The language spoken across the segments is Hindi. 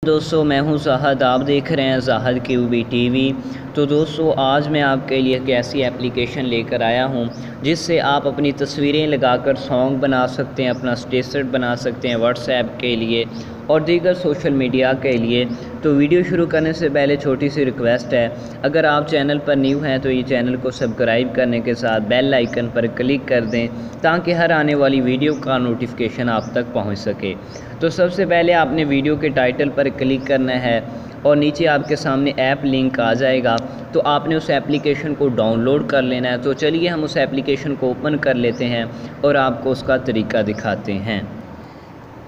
दोस्तों मैं हूं ज़ाहद, आप देख रहे हैं ज़ाहद क्यूबी टीवी। तो दोस्तों आज मैं आपके लिए एक ऐसी एप्लीकेशन लेकर आया हूं जिससे आप अपनी तस्वीरें लगाकर सॉन्ग बना सकते हैं, अपना स्टेटस बना सकते हैं व्हाट्सएप के लिए और दीगर सोशल मीडिया के लिए। तो वीडियो शुरू करने से पहले छोटी सी रिक्वेस्ट है, अगर आप चैनल पर न्यू हैं तो ये चैनल को सब्सक्राइब करने के साथ बेल आइकन पर क्लिक कर दें ताकि हर आने वाली वीडियो का नोटिफिकेशन आप तक पहुंच सके। तो सबसे पहले आपने वीडियो के टाइटल पर क्लिक करना है और नीचे आपके सामने ऐप लिंक आ जाएगा, तो आपने उस एप्लीकेशन को डाउनलोड कर लेना है। तो चलिए हम उस एप्लीकेशन को ओपन कर लेते हैं और आपको उसका तरीका दिखाते हैं।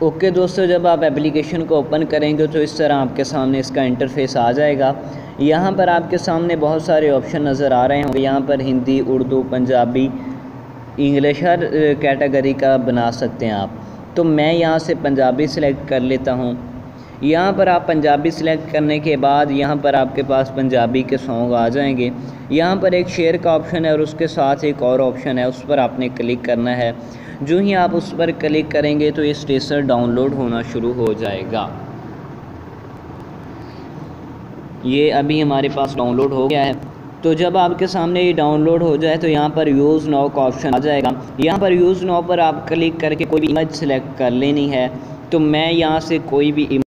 ओके दोस्तों, जब आप एप्लीकेशन को ओपन करेंगे तो इस तरह आपके सामने इसका इंटरफेस आ जाएगा। यहाँ पर आपके सामने बहुत सारे ऑप्शन नज़र आ रहे होंगे। यहाँ पर हिंदी, उर्दू, पंजाबी, इंग्लिश हर कैटेगरी का बना सकते हैं आप। तो मैं यहाँ से पंजाबी सिलेक्ट कर लेता हूँ। यहाँ पर आप पंजाबी सिलेक्ट करने के बाद यहाँ पर आपके पास पंजाबी के सॉन्ग आ जाएंगे। यहाँ पर एक शेयर का ऑप्शन है और उसके साथ एक और ऑप्शन है, उस पर आपने क्लिक करना है। जो ही आप उस पर क्लिक करेंगे तो ये स्टेटस डाउनलोड होना शुरू हो जाएगा। ये अभी हमारे पास डाउनलोड हो गया है। तो जब आपके सामने ये डाउनलोड हो जाए तो यहाँ पर यूज़ नाउ का ऑप्शन आ जाएगा। यहाँ पर यूज़ नाउ पर आप क्लिक करके कोई भी इमेज सेलेक्ट कर लेनी है। तो मैं यहाँ से कोई भी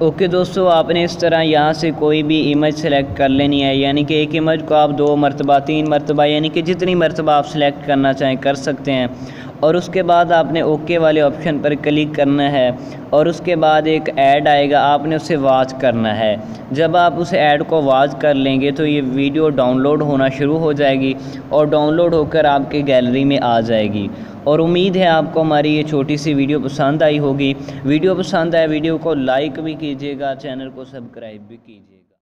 ओके दोस्तों, आपने इस तरह यहाँ से कोई भी इमेज सेलेक्ट कर लेनी है, यानी कि एक इमेज को आप 2 मरतबा 3 मरतबा यानी कि जितनी मरतबा आप सेलेक्ट करना चाहें कर सकते हैं। और उसके बाद आपने ओके वाले ऑप्शन पर क्लिक करना है और उसके बाद एक ऐड आएगा, आपने उसे वॉच करना है। जब आप उस ऐड को वॉच कर लेंगे तो ये वीडियो डाउनलोड होना शुरू हो जाएगी और डाउनलोड होकर आपके गैलरी में आ जाएगी। और उम्मीद है आपको हमारी ये छोटी सी वीडियो पसंद आई होगी। वीडियो पसंद आए वीडियो को लाइक भी कीजिएगा, चैनल को सब्सक्राइब भी कीजिएगा।